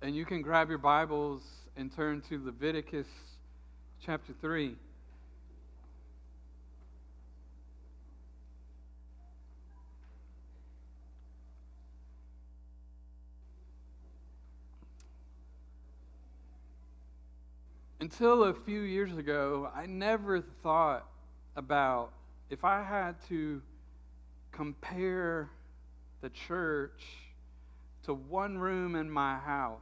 And you can grab your Bibles and turn to Leviticus chapter 3. Until a few years ago, I never thought about if I had to compare the church to one room in my house,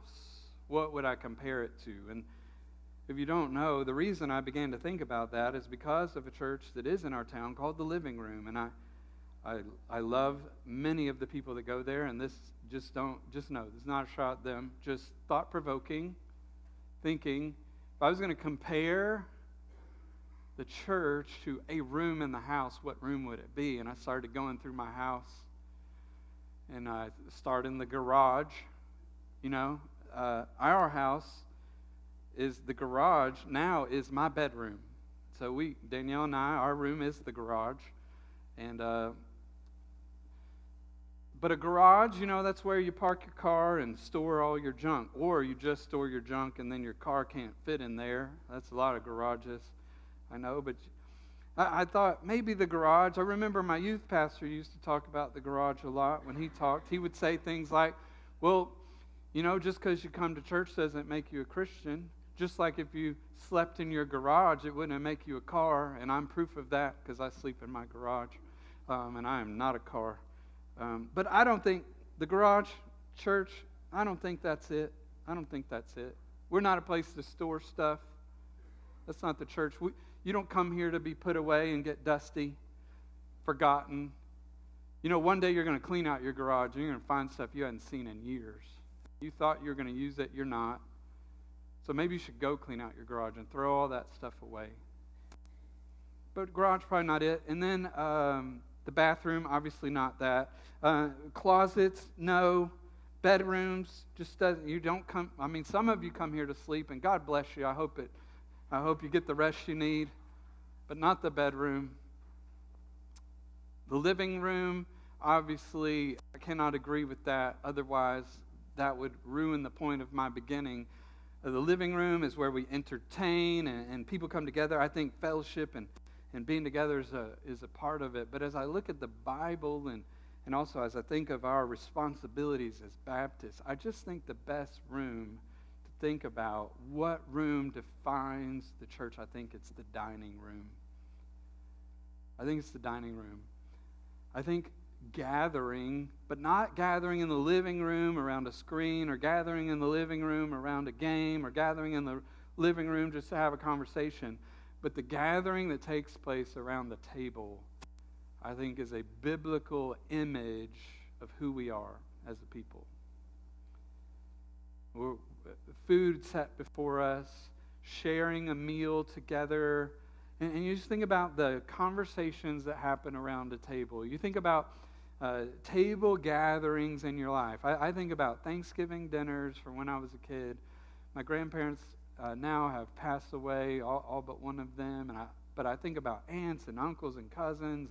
what would I compare it to? And if you don't know, the reason I began to think about that is because of a church that is in our town called the Living Room. And I love many of the people that go there, and this just know, this is not a shot at them, just thought-provoking thinking. If I was going to compare the church to a room in the house, what room would it be? And I started going through my house, and I started in the garage. Our house is the garage now is my bedroom. So Danielle and our room is the garage. And but a garage, that's where you park your car and store all your junk. Or you just store your junk and then your car can't fit in there. That's a lot of garages, I know. But I thought maybe the garage. I remember my youth pastor used to talk about the garage a lot. When he talked, he would say things like, well, just because you come to church doesn't make you a Christian. Just like if you slept in your garage, it wouldn't make you a car. And I'm proof of that because I sleep in my garage. And I am not a car. But I don't think the garage church, I don't think that's it. I don't think that's it. We're not a place to store stuff. That's not the church. You don't come here to be put away and get dusty, forgotten. One day you're going to clean out your garage and you're going to find stuff you hadn't seen in years. You thought you were going to use it, you're not. So maybe you should go clean out your garage and throw all that stuff away. But garage, probably not it. And then the bathroom, obviously not that. Closets, no. Bedrooms, just doesn't. You don't come. I mean, some of you come here to sleep, and God bless you. I hope you get the rest you need, but not the bedroom. The living room, obviously, I cannot agree with that. Otherwise, that would ruin the point of my beginning. The living room is where we entertain and people come together. I think fellowship and being together is a part of it. But as I look at the Bible and also as I think of our responsibilities as Baptists, I just think the best room to think about what room defines the church, I think it's the dining room. I think it's the dining room. I think gathering, but not gathering in the living room around a screen or gathering in the living room around a game or gathering in the living room just to have a conversation, but the gathering that takes place around the table, I think, is a biblical image of who we are as a people. Food set before us, sharing a meal together. And you just think about the conversations that happen around a table. You think about table gatherings in your life. I think about Thanksgiving dinners from when I was a kid. My grandparents now have passed away, all but one of them. But I think about aunts and uncles and cousins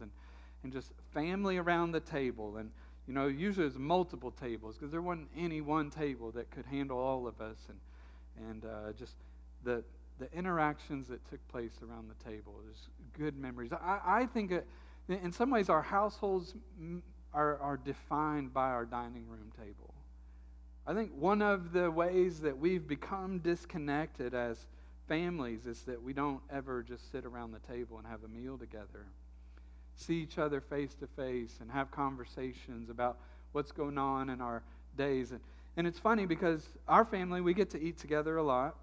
and just family around the table. And, usually there's multiple tables because there wasn't any one table that could handle all of us. And just the interactions that took place around the table. There's good memories. I think in some ways our households are defined by our dining room table. I think one of the ways that we've become disconnected as families is that we don't ever just sit around the table and have a meal together. See each other face to face and have conversations about what's going on in our days. And it's funny because our family, we get to eat together a lot.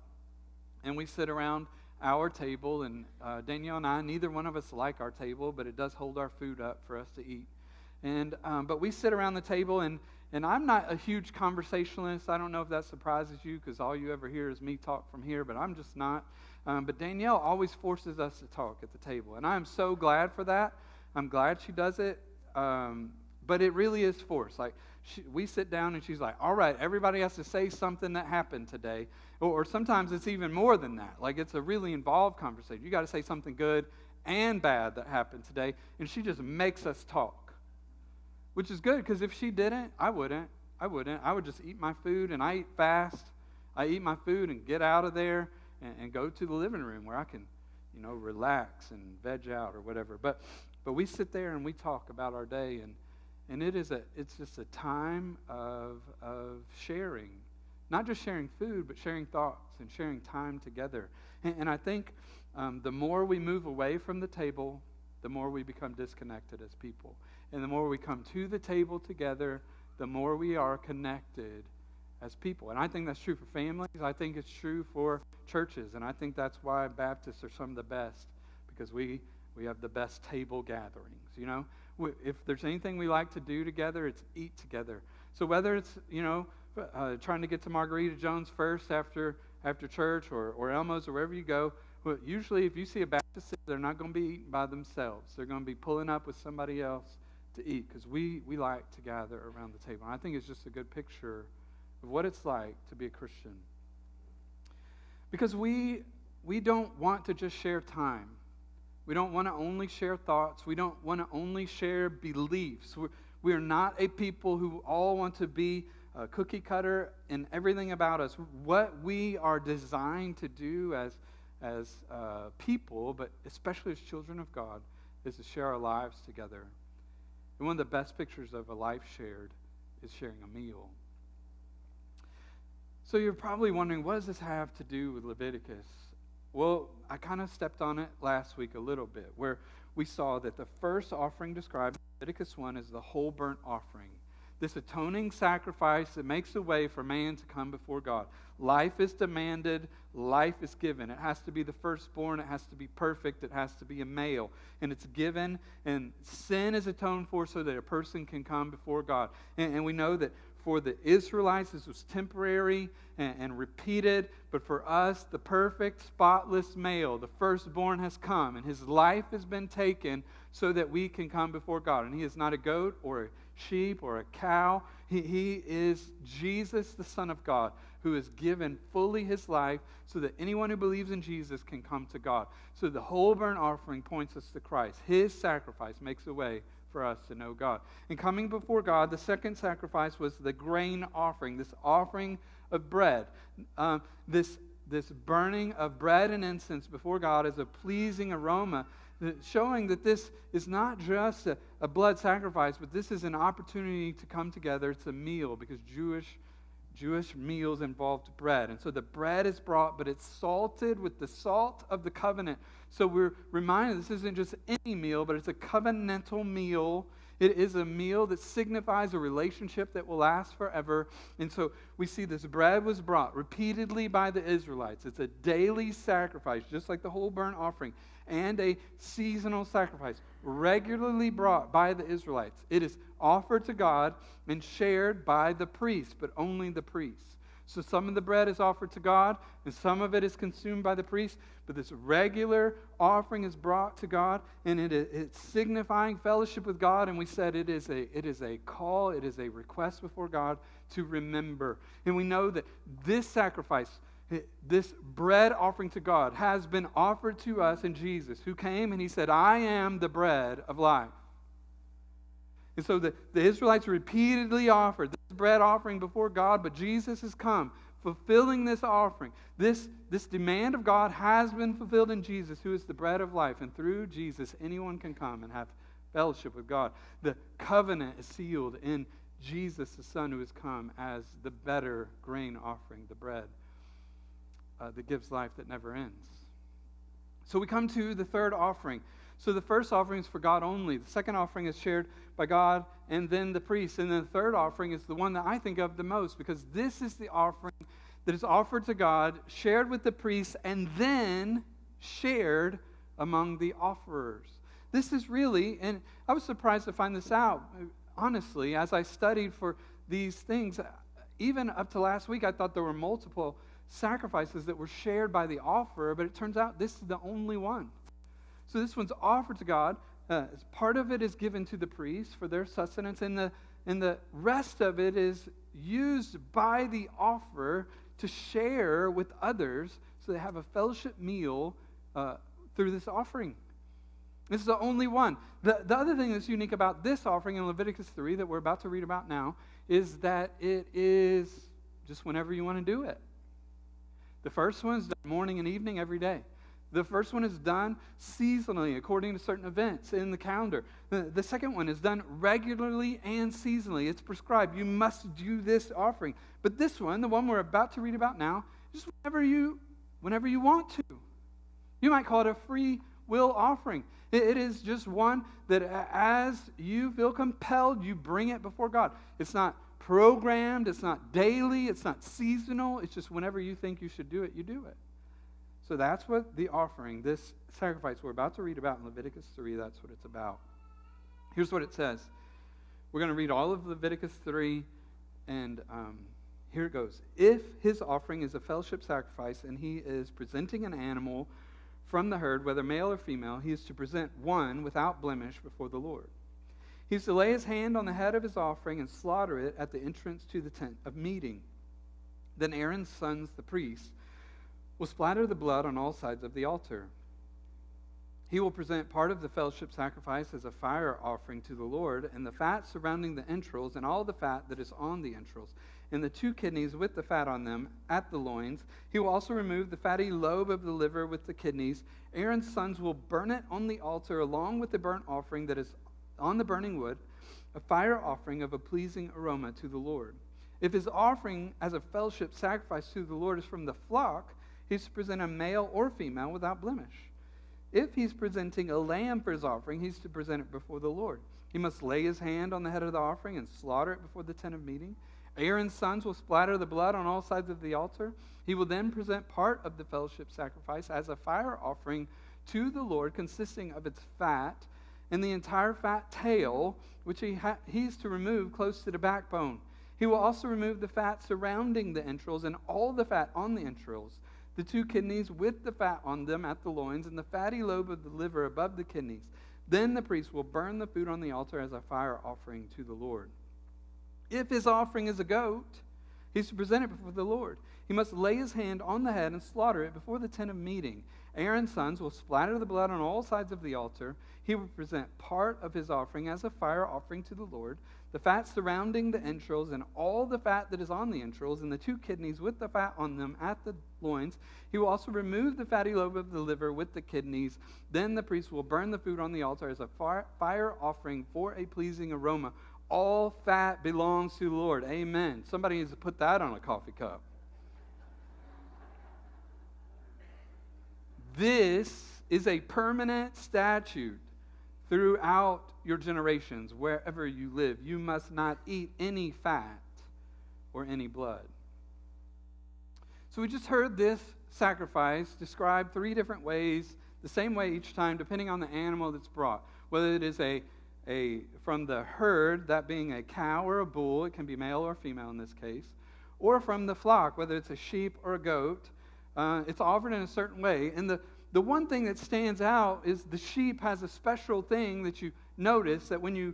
And we sit around our table, and Danielle and I, neither one of us like our table, but it does hold our food up for us to eat. And but we sit around the table, and I'm not a huge conversationalist. I don't know if that surprises you, because all you ever hear is me talk from here, but I'm just not. But Danielle always forces us to talk at the table, and I'm so glad for that. I'm glad she does it, but it really is forced. Like, we sit down, and she's like, all right, everybody has to say something that happened today. Or sometimes it's even more than that. Like, it's a really involved conversation. You got to say something good and bad that happened today, and she just makes us talk, which is good, because if she didn't, I wouldn't. I would just eat my food, and I eat fast. I eat my food and get out of there and go to the living room where I can, relax and veg out or whatever. But we sit there and we talk about our day, and it's just a time of sharing, not just sharing food, but sharing thoughts and sharing time together. And I think the more we move away from the table, the more we become disconnected as people. And the more we come to the table together, the more we are connected as people. And I think that's true for families. I think it's true for churches. And I think that's why Baptists are some of the best, because we have the best table gatherings. If there's anything we like to do together, it's eat together. So whether it's, trying to get to Margarita Jones first after church or Elmo's or wherever you go, well, usually if you see a Baptist, they're not going to be eating by themselves. They're going to be pulling up with somebody else to eat, because we like to gather around the table. And I think it's just a good picture of what it's like to be a Christian. Because we don't want to just share time. We don't want to only share thoughts. We don't want to only share beliefs. We are not a people who all want to be cookie cutter in everything about us. What we are designed to do as people, but especially as children of God, is to share our lives together. And one of the best pictures of a life shared is sharing a meal. So you're probably wondering, what does this have to do with Leviticus? Well, I kind of stepped on it last week a little bit, where we saw that the first offering described in Leviticus 1 is the whole burnt offering. This atoning sacrifice that makes a way for man to come before God. Life is demanded, life is given. It has to be the firstborn, it has to be perfect, it has to be a male. And it's given, and sin is atoned for so that a person can come before God. And we know that for the Israelites, this was temporary and repeated, but for us, the perfect, spotless male, the firstborn has come, and his life has been taken so that we can come before God. And he is not a goat or a sheep or a cow. He is Jesus, the Son of God, who has given fully his life so that anyone who believes in Jesus can come to God. So the whole burnt offering points us to Christ. His sacrifice makes a way for us to know God. And coming before God, the second sacrifice was the grain offering, this offering of bread. This burning of bread and incense before God is a pleasing aroma, showing that this is not just a blood sacrifice, but this is an opportunity to come together. It's a meal, because Jewish meals involved bread. And so the bread is brought, but it's salted with the salt of the covenant. So we're reminded this isn't just any meal, but it's a covenantal meal. It is a meal that signifies a relationship that will last forever. And so we see this bread was brought repeatedly by the Israelites. It's a daily sacrifice, just like the whole burnt offering, and a seasonal sacrifice, regularly brought by the Israelites. It is offered to God and shared by the priest, but only the priest. So some of the bread is offered to God, and some of it is consumed by the priest, but this regular offering is brought to God, and it's signifying fellowship with God. And we said it is a call, it is a request before God to remember. And we know that this sacrifice, this bread offering to God, has been offered to us in Jesus, who came and he said, I am the bread of life. And so the Israelites repeatedly offered this bread offering before God, but Jesus has come, fulfilling this offering. This demand of God has been fulfilled in Jesus, who is the bread of life. And through Jesus, anyone can come and have fellowship with God. The covenant is sealed in Jesus, the Son, who has come as the better grain offering, the bread that gives life that never ends. So we come to the third offering. So the first offering is for God only. The second offering is shared by God and then the priest. And then the third offering is the one that I think of the most, because this is the offering that is offered to God, shared with the priest, and then shared among the offerers. This is really, and I was surprised to find this out, honestly, as I studied for these things. Even up to last week, I thought there were multiple sacrifices that were shared by the offerer, but it turns out this is the only one. So this one's offered to God. Part of it is given to the priests for their sustenance, and the rest of it is used by the offerer to share with others, so they have a fellowship meal through this offering. This is the only one. The other thing that's unique about this offering in Leviticus 3 that we're about to read about now is that it is just whenever you want to do it. The first one is done morning and evening every day. The first one is done seasonally according to certain events in the calendar. The second one is done regularly and seasonally. It's prescribed. You must do this offering. But this one, the one we're about to read about now, just whenever you want to. You might call it a free will offering. It is just one that as you feel compelled, you bring it before God. It's not programmed, it's not daily, it's not seasonal. It's just whenever you think you should do it, you do it. So that's what the offering, this sacrifice we're about to read about in Leviticus 3, that's what it's about. Here's what it says. We're going to read all of Leviticus 3, and here it goes. If his offering is a fellowship sacrifice and he is presenting an animal from the herd, whether male or female, he is to present one without blemish before the Lord. He is to lay his hand on the head of his offering and slaughter it at the entrance to the tent of meeting. Then Aaron's sons, the priests, will splatter the blood on all sides of the altar. He will present part of the fellowship sacrifice as a fire offering to the Lord, and the fat surrounding the entrails, and all the fat that is on the entrails, and the 2 kidneys with the fat on them at the loins. He will also remove the fatty lobe of the liver with the kidneys. Aaron's sons will burn it on the altar along with the burnt offering that is on the burning wood, a fire offering of a pleasing aroma to the Lord. If his offering as a fellowship sacrifice to the Lord is from the flock, he's to present a male or female without blemish. If he's presenting a lamb for his offering, he's to present it before the Lord. He must lay his hand on the head of the offering and slaughter it before the tent of meeting. Aaron's sons will splatter the blood on all sides of the altar. He will then present part of the fellowship sacrifice as a fire offering to the Lord, consisting of its fat and the entire fat tail, which he's to remove close to the backbone. He will also remove the fat surrounding the entrails and all the fat on the entrails, the 2 kidneys with the fat on them at the loins, and the fatty lobe of the liver above the kidneys. Then the priest will burn the food on the altar as a fire offering to the Lord. If his offering is a goat, he's to present it before the Lord. He must lay his hand on the head and slaughter it before the tent of meeting. Aaron's sons will splatter the blood on all sides of the altar. He will present part of his offering as a fire offering to the Lord, the fat surrounding the entrails and all the fat that is on the entrails, and the 2 kidneys with the fat on them at the loins. He will also remove the fatty lobe of the liver with the kidneys. Then the priest will burn the food on the altar as a fire offering for a pleasing aroma. All fat belongs to the Lord. Amen. Somebody needs to put that on a coffee cup. This is a permanent statute throughout your generations, wherever you live. You must not eat any fat or any blood. So we just heard this sacrifice described 3 different ways, the same way each time, depending on the animal that's brought. Whether it is from the herd, that being a cow or a bull, it can be male or female in this case, or from the flock, whether it's a sheep or a goat. It's offered in a certain way. And the one thing that stands out is the sheep has a special thing that you notice, that when you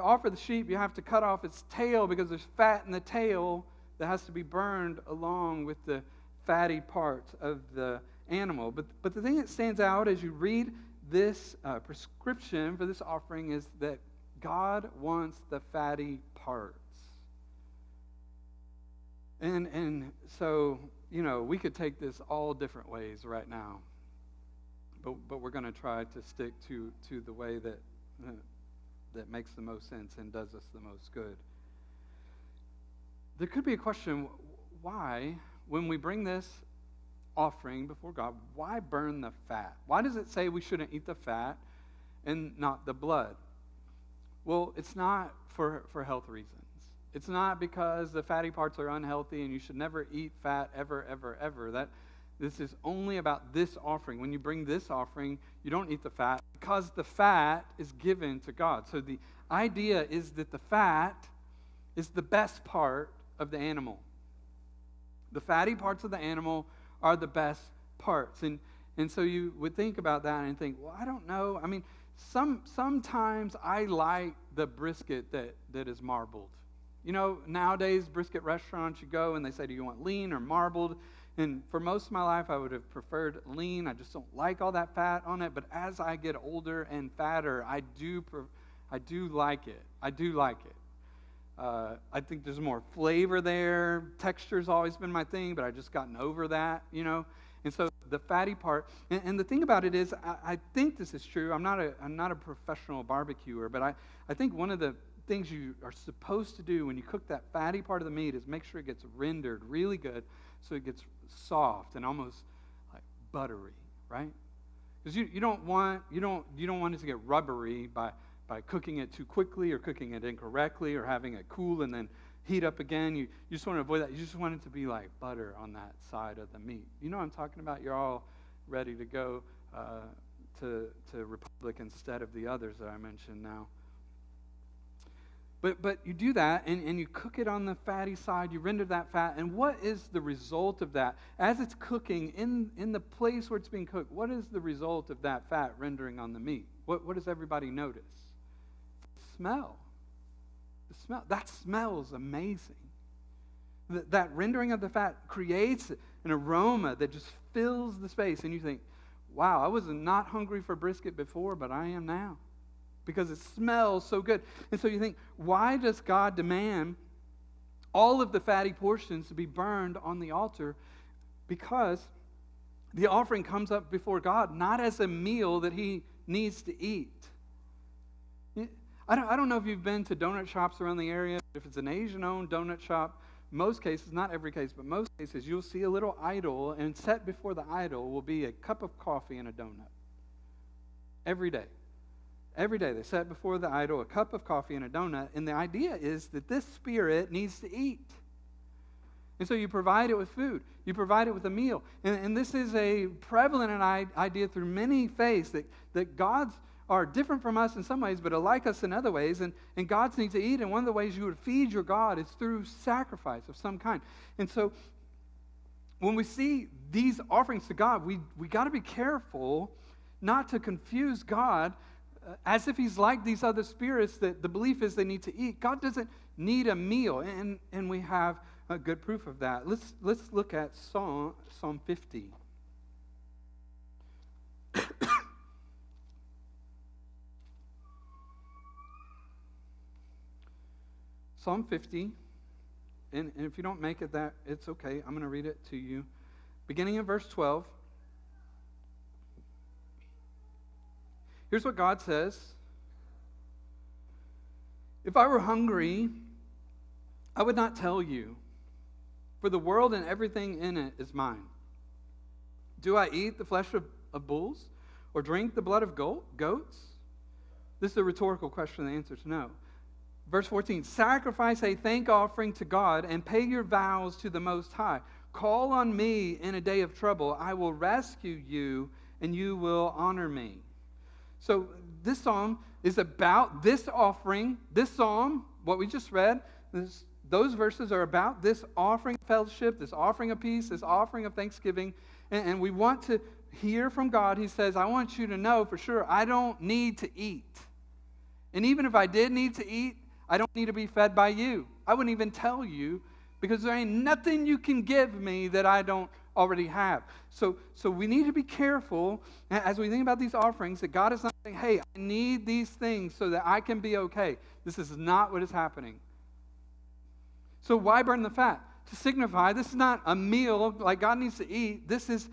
offer the sheep, you have to cut off its tail because there's fat in the tail that has to be burned along with the fatty parts of the animal. But the thing that stands out as you read this prescription for this offering is that God wants the fatty parts. And so, we could take this all different ways right now. But we're going to try to stick to the way that makes the most sense and does us the most good. There could be a question, why, when we bring this offering before God, why burn the fat? Why does it say we shouldn't eat the fat and not the blood? Well, it's not for health reasons. It's not because the fatty parts are unhealthy and you should never eat fat ever, ever, ever. This is only about this offering. When you bring this offering, you don't eat the fat because the fat is given to God. So the idea is that the fat is the best part of the animal. The fatty parts of the animal are the best parts. And so you would think about that and think, well, I don't know. I mean, sometimes I like the brisket that is marbled. Nowadays, brisket restaurants, you go and they say, do you want lean or marbled? And for most of my life, I would have preferred lean. I just don't like all that fat on it. But as I get older and fatter, I do like it. I do like it. I think there's more flavor there. Texture's always been my thing, but I've just gotten over that, And so the fatty part, and the thing about it is, I think this is true. I'm not a professional barbecuer, but I think one of the things you are supposed to do when you cook that fatty part of the meat is make sure it gets rendered really good, so it gets soft and almost like buttery, right? Because you don't want it to get rubbery by cooking it too quickly or cooking it incorrectly or having it cool and then heat up again. You just want to avoid that. You just want it to be like butter on that side of the meat. You know what I'm talking about? You're all ready to go to Republic instead of the others that I mentioned now. But you do that, and you cook it on the fatty side. You render that fat. And what is the result of that? As it's cooking in the place where it's being cooked, what is the result of that fat rendering on the meat? What does everybody notice? Smell. The smell. That smells amazing. That rendering of the fat creates an aroma that just fills the space. And you think, wow, I was not hungry for brisket before, but I am now. Because it smells so good. And so you think, why does God demand all of the fatty portions to be burned on the altar? Because the offering comes up before God not as a meal that he needs to eat. I don't know if you've been to donut shops around the area. If it's an Asian-owned donut shop, most cases, not every case, but most cases, you'll see a little idol, and set before the idol will be a cup of coffee and a donut. Every day. Every day they set before the idol a cup of coffee and a donut, and the idea is that this spirit needs to eat. And so you provide it with food. You provide it with a meal. And this is a prevalent idea through many faiths, that gods are different from us in some ways, but alike us in other ways, and gods need to eat, and one of the ways you would feed your God is through sacrifice of some kind. And so when we see these offerings to God, we got to be careful not to confuse God as if he's like these other spirits that the belief is they need to eat. God doesn't need a meal, and we have a good proof of that. Let's look at Psalm 50. Psalm 50, and if you don't make it that, it's okay. I'm going to read it to you. Beginning in verse 12. Here's what God says. If I were hungry, I would not tell you, for the world and everything in it is mine. Do I eat the flesh of bulls or drink the blood of goats? This is a rhetorical question. The answer is no. Verse 14, sacrifice a thank offering to God and pay your vows to the Most High. Call on me in a day of trouble. I will rescue you and you will honor me. So this psalm is about this offering. This psalm, what we just read, those verses are about this offering of fellowship, this offering of peace, this offering of thanksgiving. And we want to hear from God. He says, I want you to know for sure I don't need to eat. And even if I did need to eat, I don't need to be fed by you. I wouldn't even tell you, because there ain't nothing you can give me that I don't already have. So we need to be careful as we think about these offerings that God is not saying, hey, I need these things so that I can be okay. This is not what is happening. So why burn the fat? To signify this is not a meal like God needs to eat. This is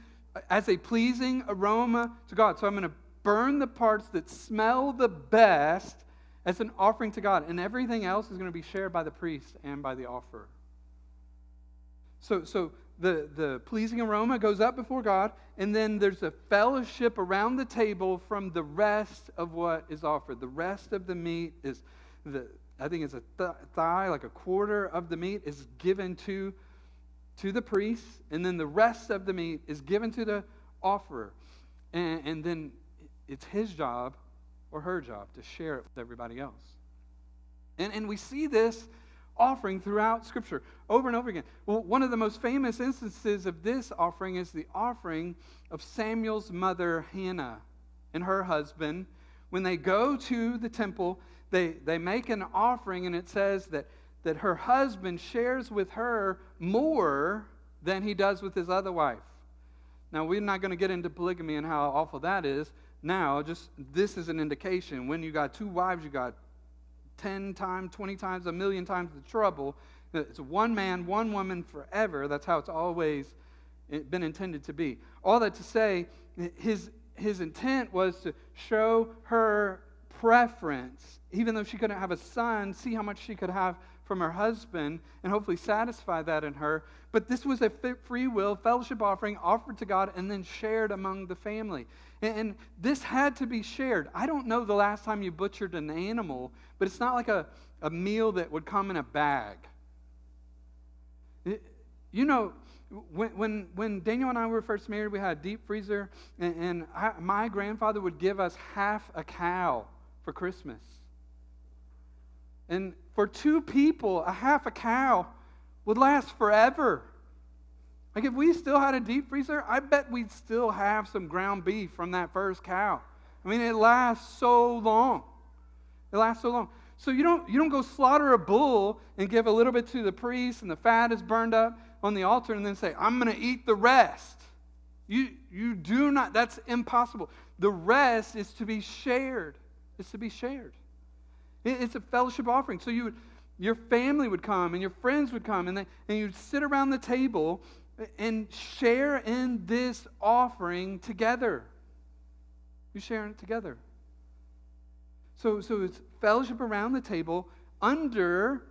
as a pleasing aroma to God. So I'm going to burn the parts that smell the best as an offering to God. And everything else is going to be shared by the priest and by the offerer. So the pleasing aroma goes up before God, and then there's a fellowship around the table from the rest of what is offered. The rest of the meat is, I think it's a thigh, like a quarter of the meat is given to the priest, and then the rest of the meat is given to the offerer. And then it's his job or her job to share it with everybody else. And we see this offering throughout Scripture over and over again. Well, one of the most famous instances of this offering is the offering of Samuel's mother, Hannah, and her husband. When they go to the temple, they make an offering, and it says that her husband shares with her more than he does with his other wife. Now, we're not going to get into polygamy and how awful that is. Now, just this is an indication. When you got two wives, you got 10 times, 20 times, a million times the trouble. It's one man, one woman forever. That's how it's always been intended to be. All that to say, his intent was to show her preference, even though she couldn't have a son, see how much she could have from her husband, and hopefully satisfy that in her. But this was a free will fellowship offering offered to God and then shared among the family. And this had to be shared. I don't know the last time you butchered an animal, but it's not like a meal that would come in a bag. When Daniel and I were first married, we had a deep freezer, and my grandfather would give us half a cow for Christmas. And for two people, a half a cow would last forever. Like if we still had a deep freezer, I bet we'd still have some ground beef from that first cow. I mean, it lasts so long. It lasts so long. So you don't go slaughter a bull and give a little bit to the priest and the fat is burned up on the altar and then say, I'm going to eat the rest. You do not. That's impossible. The rest is to be shared. It's to be shared. It's a fellowship offering. So your family would come and your friends would come and you'd sit around the table and share in this offering together. You share it together. So it's fellowship around the table under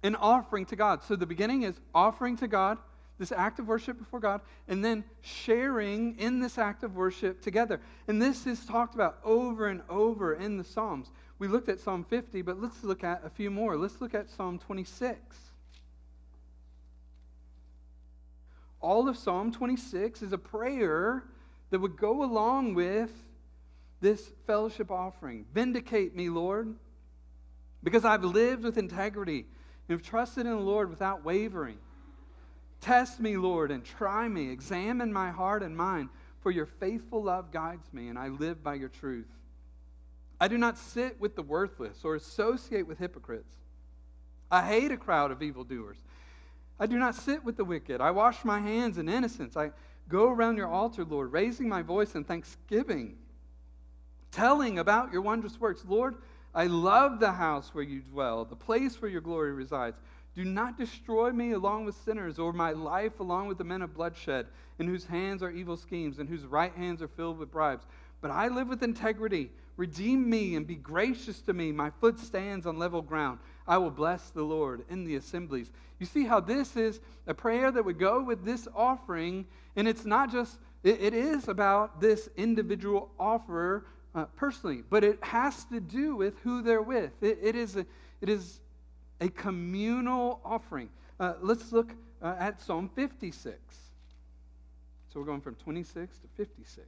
an offering to God. So the beginning is offering to God, this act of worship before God, and then sharing in this act of worship together. And this is talked about over and over in the Psalms. We looked at Psalm 50, but let's look at a few more. Let's look at Psalm 26. All of Psalm 26 is a prayer that would go along with this fellowship offering. Vindicate me, Lord, because I've lived with integrity and have trusted in the Lord without wavering. Test me, Lord, and try me. Examine my heart and mind, for your faithful love guides me, and I live by your truth. I do not sit with the worthless or associate with hypocrites. I hate a crowd of evildoers. I do not sit with the wicked. I wash my hands in innocence. I go around your altar, Lord, raising my voice in thanksgiving, telling about your wondrous works. Lord, I love the house where you dwell, the place where your glory resides. Do not destroy me along with sinners, or my life along with the men of bloodshed, in whose hands are evil schemes, and whose right hands are filled with bribes. But I live with integrity. Redeem me and be gracious to me. My foot stands on level ground. I will bless the Lord in the assemblies. You see how this is a prayer that would go with this offering, and it's not just, it is about this individual offerer personally, but it has to do with who they're with. It is a communal offering. Let's look at Psalm 56. So we're going from 26 to 56.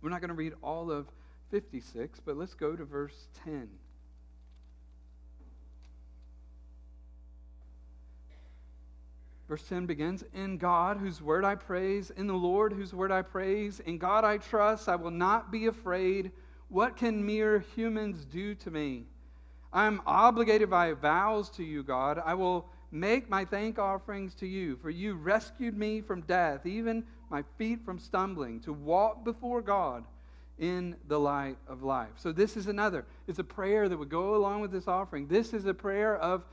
We're not going to read all of 56, but let's go to verse 10. Verse 10 begins, in God, whose word I praise, in the Lord, whose word I praise, in God I trust, I will not be afraid. What can mere humans do to me? I am obligated by vows to you, God. I will make my thank offerings to you, for you rescued me from death, even my feet from stumbling, to walk before God in the light of life. So this is another. It's a prayer that would go along with this offering. This is a prayer of,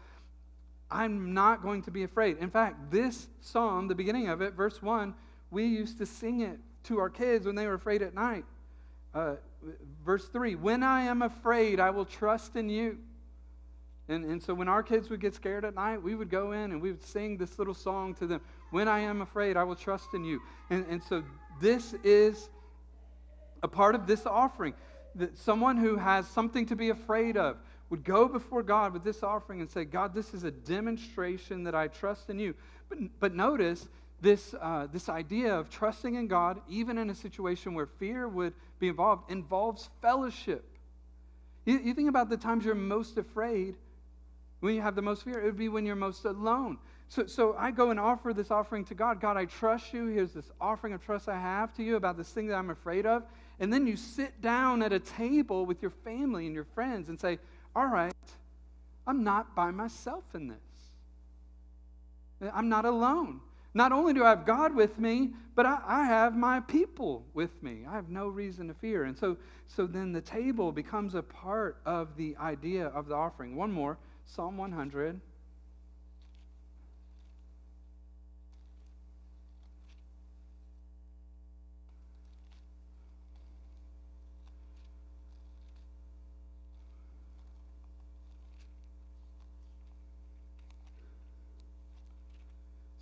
I'm not going to be afraid. In fact, this psalm, the beginning of it, verse 1, we used to sing it to our kids when they were afraid at night. Verse 3, when I am afraid, I will trust in you. And so when our kids would get scared at night, we would go in and we would sing this little song to them. When I am afraid, I will trust in you. And so this is a part of this offering. That someone who has something to be afraid of would go before God with this offering and say, God, this is a demonstration that I trust in you. But notice this idea of trusting in God, even in a situation where fear would be involved, involves fellowship. You think about the times you're most afraid. When you have the most fear, it would be when you're most alone. So I go and offer this offering to God. God, I trust you. Here's this offering of trust I have to you about this thing that I'm afraid of. And then you sit down at a table with your family and your friends and say, all right, I'm not by myself in this. I'm not alone. not only do I have God with me, but I have my people with me. I have no reason to fear. And so then the table becomes a part of the idea of the offering. One more, Psalm 100.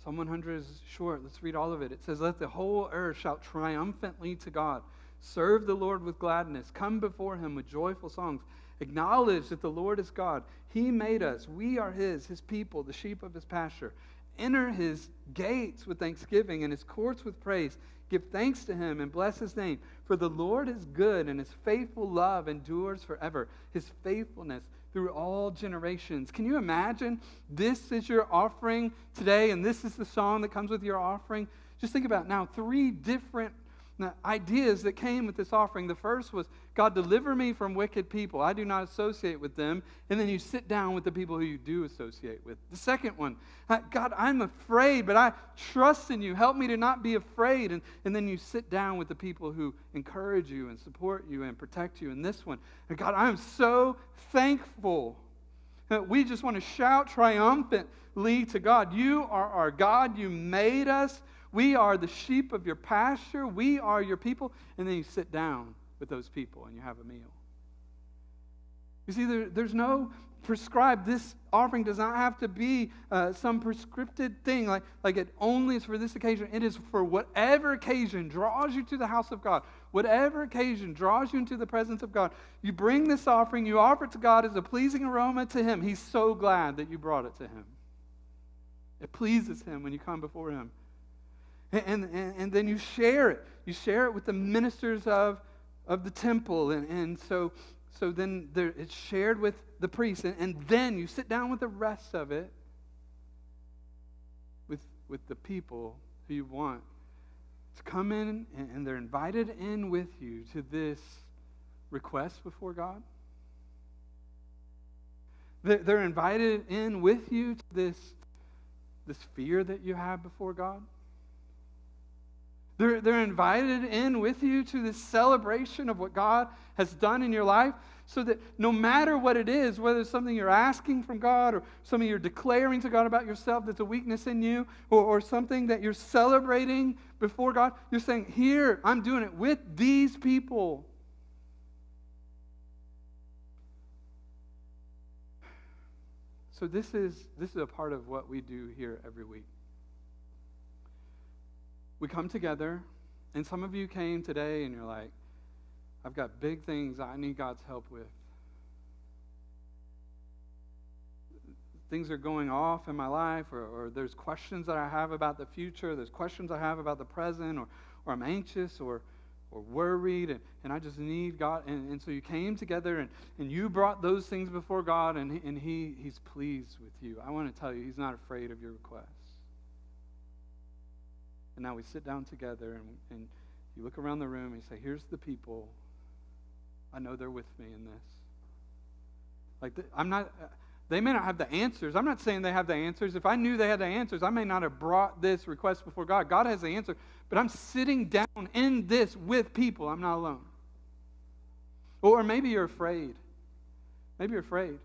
Psalm 100 is short. Let's read all of it. It says, "Let the whole earth shout triumphantly to God. Serve the Lord with gladness. Come before him with joyful songs. Acknowledge that the Lord is God. He made us. We are his people, the sheep of his pasture. Enter his gates with thanksgiving and his courts with praise. Give thanks to him and bless his name. For the Lord is good, and his faithful love endures forever. His faithfulness through all generations." Can you imagine this is your offering today, and this is the song that comes with your offering? Just think about now 3 different ideas that came with this offering. The first was, God, deliver me from wicked people. I do not associate with them. And then you sit down with the people who you do associate with. The second one, God, I'm afraid, but I trust in you. Help me to not be afraid. And then you sit down with the people who encourage you and support you and protect you. And this one, God, I'm so thankful. We just want to shout triumphantly to God. You are our God. You made us. We are the sheep of your pasture. We are your people. And then you sit down with those people and you have a meal. You see, there's no prescribed. This offering does not have to be some prescripted thing like it only is for this occasion. It is for whatever occasion draws you to the house of God. Whatever occasion draws you into the presence of God. You bring this offering, you offer it to God as a pleasing aroma to him. He's so glad that you brought it to him. It pleases him when you come before him. And then you share it. You share it with the ministers of the temple. And so then it's shared with the priests. And then you sit down with the rest of it with the people who you want to come in, and they're invited in with you to this request before God. They're invited in with you to this fear that you have before God. They're invited in with you to this celebration of what God has done in your life, so that no matter what it is, whether it's something you're asking from God or something you're declaring to God about yourself that's a weakness in you, or something that you're celebrating before God, you're saying, here, I'm doing it with these people. So this is a part of what we do here every week. We come together, and some of you came today and you're like, I've got big things I need God's help with. Things are going off in my life, or there's questions that I have about the future, there's questions I have about the present, or I'm anxious or worried, and I just need God. And so you came together and you brought those things before God, and He's pleased with you. I want to tell you, He's not afraid of your requests. And now we sit down together, and you look around the room and you say, here's the people. I know they're with me in this. They may not have the answers. I'm not saying they have the answers. If I knew they had the answers, I may not have brought this request before God. God has the answer. But I'm sitting down in this with people. I'm not alone. Or maybe you're afraid. Maybe you're afraid.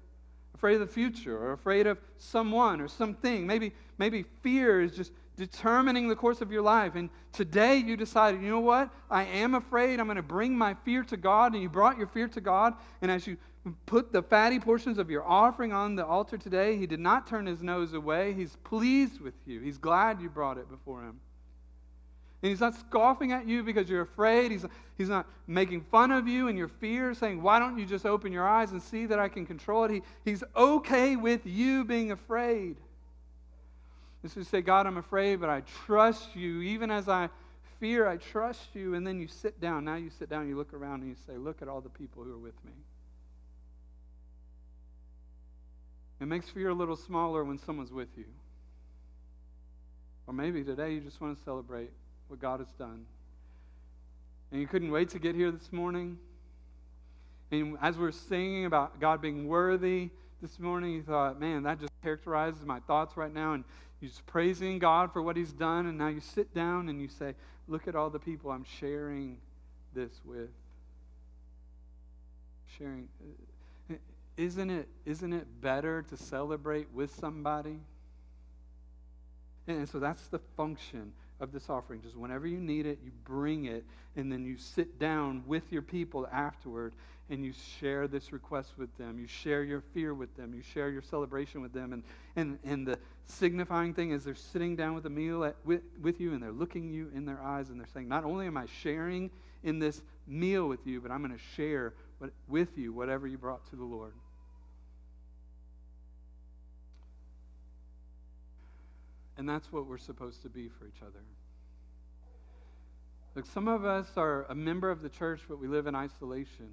Afraid of the future, or afraid of someone or something. Maybe fear is just determining the course of your life. And today you decided, you know what? I am afraid. I'm going to bring my fear to God. And you brought your fear to God. And as you put the fatty portions of your offering on the altar today, He did not turn His nose away. He's pleased with you. He's glad you brought it before Him. And He's not scoffing at you because you're afraid. He's not making fun of you and your fear, saying, why don't you just open your eyes and see that I can control it? He's okay with you being afraid. This is to say, God, I'm afraid, but I trust you. Even as I fear, I trust you. And then you sit down. Now you sit down, you look around, and you say, look at all the people who are with me. It makes fear a little smaller when someone's with you. Or maybe today you just want to celebrate what God has done. And you couldn't wait to get here this morning. And as we're singing about God being worthy this morning, you thought, man, that just characterizes my thoughts right now. And You're just praising God for what He's done, and now you sit down and you say, look at all the people I'm sharing this with. Sharing. Isn't it better to celebrate with somebody? And so that's the function of this offering. Just whenever you need it, you bring it, and then you sit down with your people afterward, and you share this request with them. You share your fear with them. You share your celebration with them. And the signifying thing is they're sitting down with a meal with you, and they're looking you in their eyes, and they're saying, not only am I sharing in this meal with you, but I'm going to share with you whatever you brought to the Lord. And that's what we're supposed to be for each other. Look, some of us are a member of the church, but we live in isolation.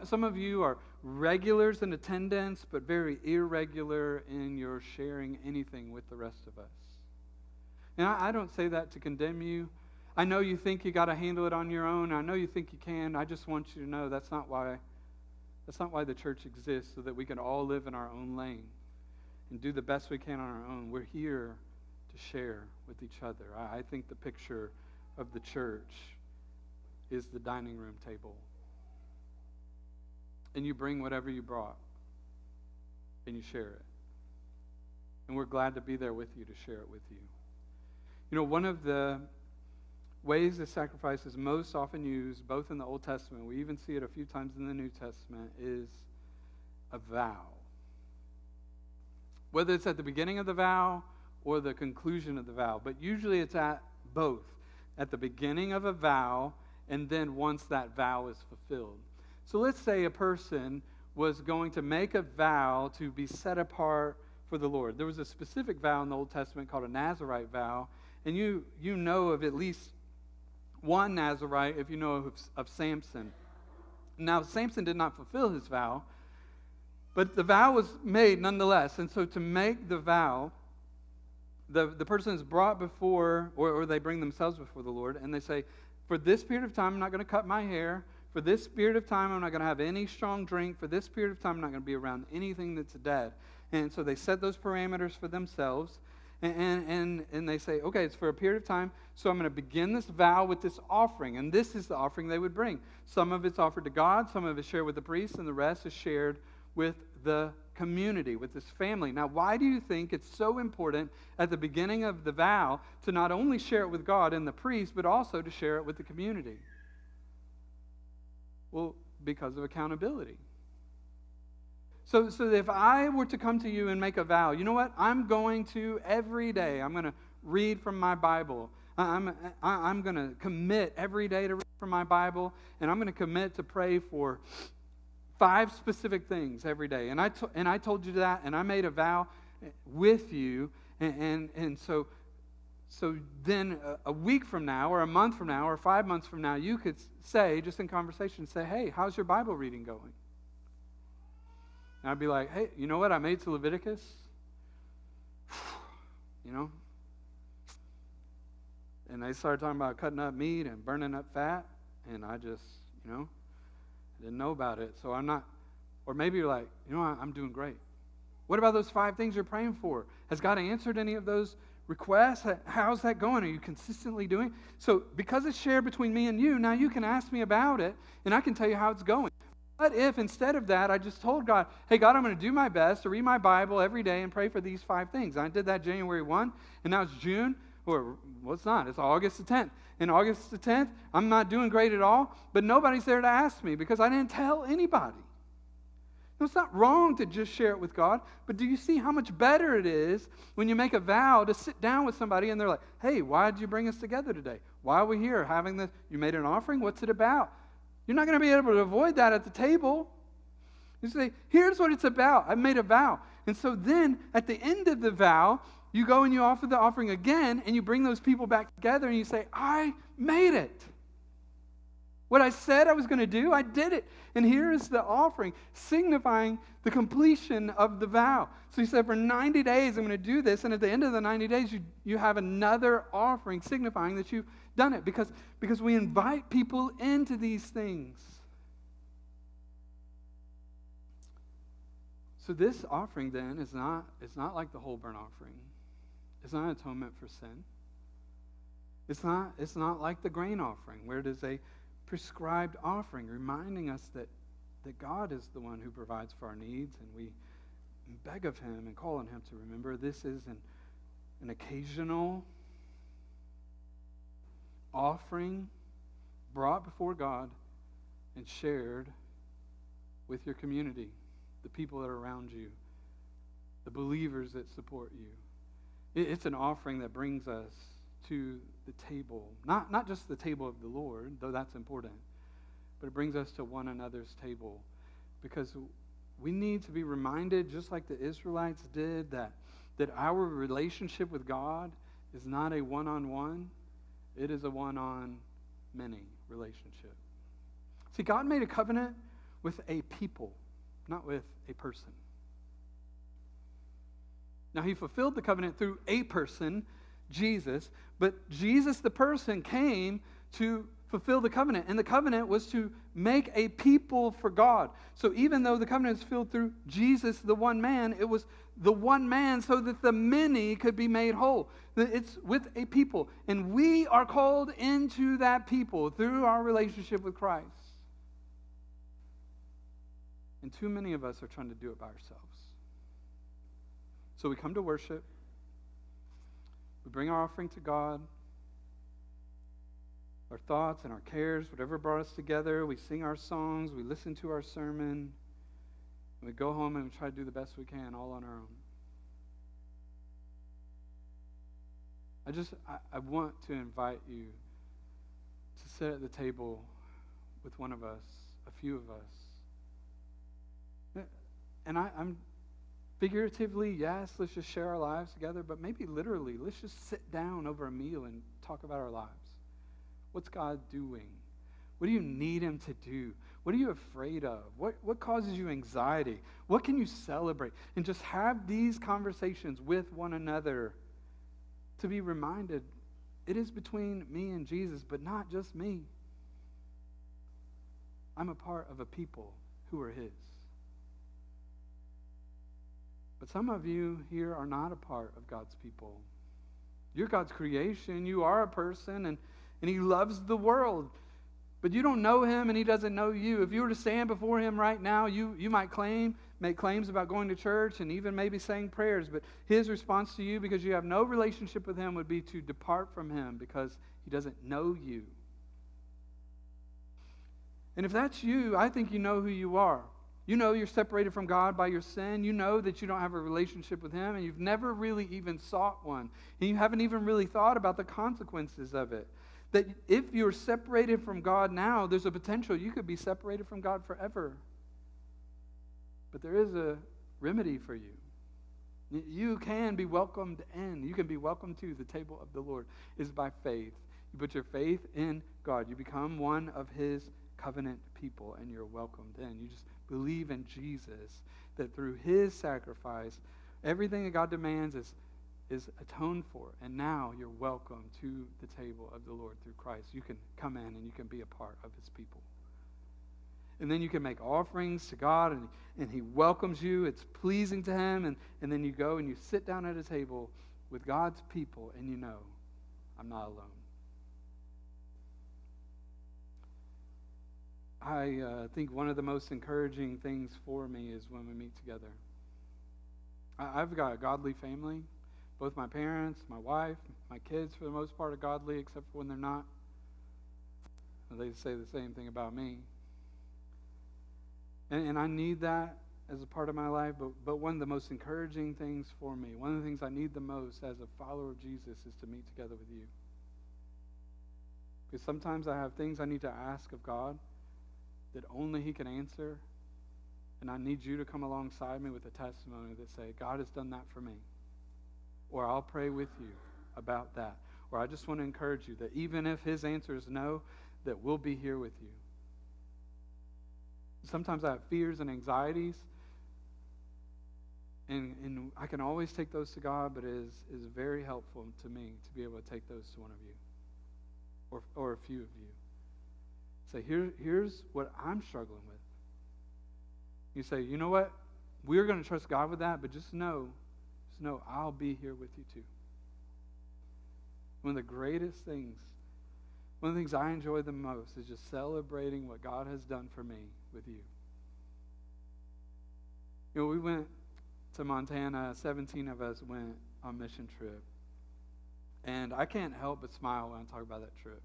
Some of you are regulars in attendance, but very irregular in your sharing anything with the rest of us. And I don't say that to condemn you. I know you think you got to handle it on your own. I know you think you can. I just want you to know that's not why the church exists, so that we can all live in our own lane and do the best we can on our own. We're here to share with each other. I think the picture of the church is the dining room table. And you bring whatever you brought, and you share it. And we're glad to be there with you to share it with you. You know, one of the ways the sacrifice is most often used, both in the Old Testament, we even see it a few times in the New Testament, is a vow. Whether it's at the beginning of the vow or the conclusion of the vow, but usually it's at both. At the beginning of a vow, and then once that vow is fulfilled. So let's say a person was going to make a vow to be set apart for the Lord. There was a specific vow in the Old Testament called a Nazirite vow, and you know of at least one Nazirite if you know of Samson. Now, Samson did not fulfill his vow, but the vow was made nonetheless. And so to make the vow, the person is brought before, or they bring themselves before the Lord, and they say, for this period of time, I'm not going to cut my hair. For this period of time, I'm not going to have any strong drink. For this period of time, I'm not going to be around anything that's dead. And so they set those parameters for themselves. And they say, okay, it's for a period of time, so I'm going to begin this vow with this offering. And this is the offering they would bring. Some of it's offered to God, some of it's shared with the priest, and the rest is shared with the community, with this family. Now, why do you think it's so important at the beginning of the vow to not only share it with God and the priest, but also to share it with the community? Well, because of accountability. So if I were to come to you and make a vow, you know what? I'm going to, every day, I'm going to read from my Bible. I'm going to commit every day to read from my Bible, and I'm going to commit to pray for 5 specific things every day. And I told you that, and I made a vow with you, and so then a week from now, or a month from now, or 5 months from now, you could say, just in conversation, say, hey, how's your Bible reading going? And I'd be like, hey, you know what? I made it to Leviticus. You know? And they started talking about cutting up meat and burning up fat, and I just, didn't know about it. So I'm not, or maybe you're like, I'm doing great. What about those 5 things you're praying for? Has God answered any of those requests? How's that going? Are you consistently doing? So because it's shared between me and you, now you can ask me about it, and I can tell you how it's going. What if instead of that, I just told God, hey, God, I'm going to do my best to read my Bible every day and pray for these 5 things. I did that January 1, and now it's June, or, well, it's not. It's August the 10th. And August the 10th, I'm not doing great at all, but nobody's there to ask me because I didn't tell anybody. No, it's not wrong to just share it with God, but do you see how much better it is when you make a vow to sit down with somebody and they're like, hey, why did you bring us together today? Why are we here having this? You made an offering? What's it about? You're not going to be able to avoid that at the table. You say, here's what it's about. I made a vow. And so then at the end of the vow, you go and you offer the offering again, and you bring those people back together and you say, I made it. What I said I was going to do, I did it. And here is the offering, signifying the completion of the vow. So you said, for 90 days, I'm going to do this. And at the end of the 90 days, you have another offering signifying that you've done it. Because we invite people into these things. So this offering then is not like the whole burnt offering. It's not atonement for sin. It's not like the grain offering, where it is a prescribed offering, reminding us that God is the one who provides for our needs, and we beg of him and call on him to remember. This is an occasional offering brought before God and shared with your community, the people that are around you, the believers that support you. It's an offering that brings us to the table, not just the table of the Lord, though that's important, but it brings us to one another's table, because we need to be reminded, just like the Israelites did, that our relationship with God is not a one-on-one, it is a one-on-many relationship. See, God made a covenant with a people, not with a person. Now, he fulfilled the covenant through a person, Jesus, but Jesus, the person, came to fulfill the covenant, and the covenant was to make a people for God. So even though the covenant is fulfilled through Jesus, the one man, it was the one man so that the many could be made whole. It's with a people, and we are called into that people through our relationship with Christ. And too many of us are trying to do it by ourselves. So we come to worship, we bring our offering to God, our thoughts and our cares, whatever brought us together. We sing our songs, we listen to our sermon, and we go home and we try to do the best we can all on our own. I want to invite you to sit at the table with one of us, a few of us. And I'm figuratively, yes, let's just share our lives together, but maybe literally, let's just sit down over a meal and talk about our lives. What's God doing? What do you need him to do? What are you afraid of? What causes you anxiety? What can you celebrate? And just have these conversations with one another to be reminded it is between me and Jesus, but not just me. I'm a part of a people who are his. But some of you here are not a part of God's people. You're God's creation. You are a person, and he loves the world. But you don't know him, and he doesn't know you. If you were to stand before him right now, you might make claims about going to church and even maybe saying prayers, but his response to you, because you have no relationship with him, would be to depart from him because he doesn't know you. And if that's you, I think you know who you are. You know you're separated from God by your sin. You know that you don't have a relationship with him, and you've never really even sought one. And you haven't even really thought about the consequences of it. That if you're separated from God now, there's a potential you could be separated from God forever. But there is a remedy for you. You can be welcomed in. You can be welcomed to the table of the Lord. It's by faith. You put your faith in God. You become one of his covenant people, and you're welcomed in. You just believe in Jesus, that through his sacrifice, everything that God demands is atoned for. And now you're welcome to the table of the Lord through Christ. You can come in and you can be a part of his people. And then you can make offerings to God, and he welcomes you. It's pleasing to him. And then you go and you sit down at a table with God's people, and you know, I'm not alone. I think one of the most encouraging things for me is when we meet together. I've got a godly family. Both my parents, my wife, my kids, for the most part, are godly, except for when they're not. They say the same thing about me. And I need that as a part of my life, but one of the most encouraging things for me, one of the things I need the most as a follower of Jesus, is to meet together with you. Because sometimes I have things I need to ask of God that only he can answer, and I need you to come alongside me with a testimony that say, God has done that for me. Or I'll pray with you about that. Or I just want to encourage you that even if his answer is no, that we'll be here with you. Sometimes I have fears and anxieties, and I can always take those to God, but it is very helpful to me to be able to take those to one of you, or a few of you. Say, here's what I'm struggling with. You say, you know what? We're going to trust God with that, but just know I'll be here with you too. One of the greatest things, one of the things I enjoy the most is just celebrating what God has done for me with you. You know, we went to Montana, 17 of us went on a mission trip. And I can't help but smile when I talk about that trip.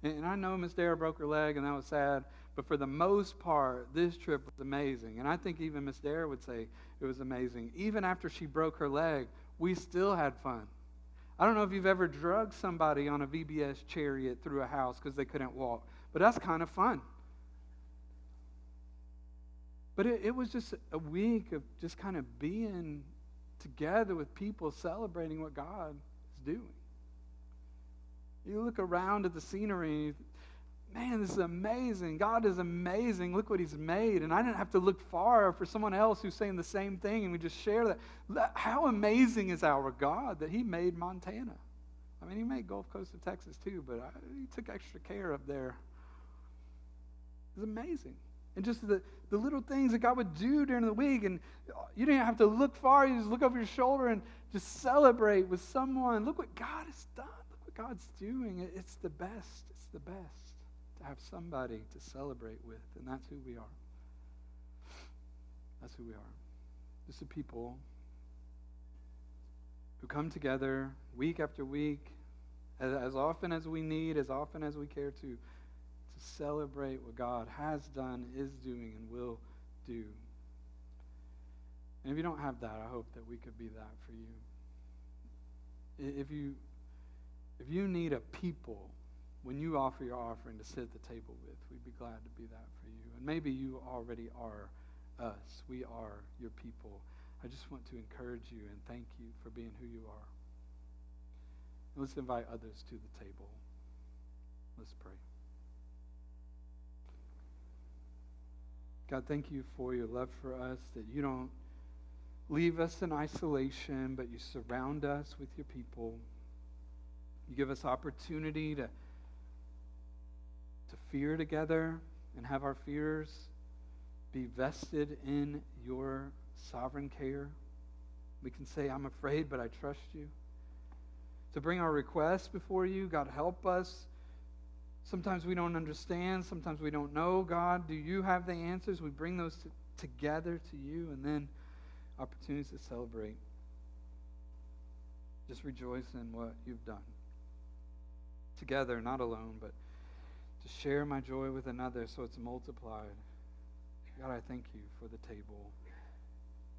And I know Miss Dara broke her leg, and that was sad. But for the most part, this trip was amazing. And I think even Miss Dara would say it was amazing. Even after she broke her leg, we still had fun. I don't know if you've ever drugged somebody on a VBS chariot through a house because they couldn't walk. But that's kind of fun. But it was just a week of just kind of being together with people celebrating what God is doing. You look around at the scenery, man, this is amazing. God is amazing. Look what he's made. And I didn't have to look far for someone else who's saying the same thing, and we just share that. How amazing is our God that he made Montana? I mean, he made Gulf Coast of Texas too, but he took extra care up there. It's amazing. And just the little things that God would do during the week. And you didn't have to look far. You just look over your shoulder and just celebrate with someone. Look what God has done. God's doing. It's the best. It's the best to have somebody to celebrate with, and that's who we are. That's who we are. Just a people who come together week after week, as often as we need, as often as we care to celebrate what God has done, is doing, and will do. And if you don't have that, I hope that we could be that for you. If you need a people when you offer your offering to sit at the table with, we'd be glad to be that for you. And maybe you already are us. We are your people. I just want to encourage you and thank you for being who you are. And let's invite others to the table. Let's pray. God, thank you for your love for us, that you don't leave us in isolation, but you surround us with your people. You give us opportunity to fear together and have our fears be vested in your sovereign care. We can say, I'm afraid, but I trust you. To bring our requests before you, God, help us. Sometimes we don't understand. Sometimes we don't know. God, do you have the answers? We bring those together to you, and then opportunities to celebrate. Just rejoice in what you've done. Together, not alone, but to share my joy with another so it's multiplied. God, I thank you for the table.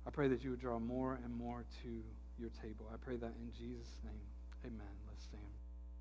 I pray that you would draw more and more to your table. I pray that in Jesus' name. Amen. Let's stand.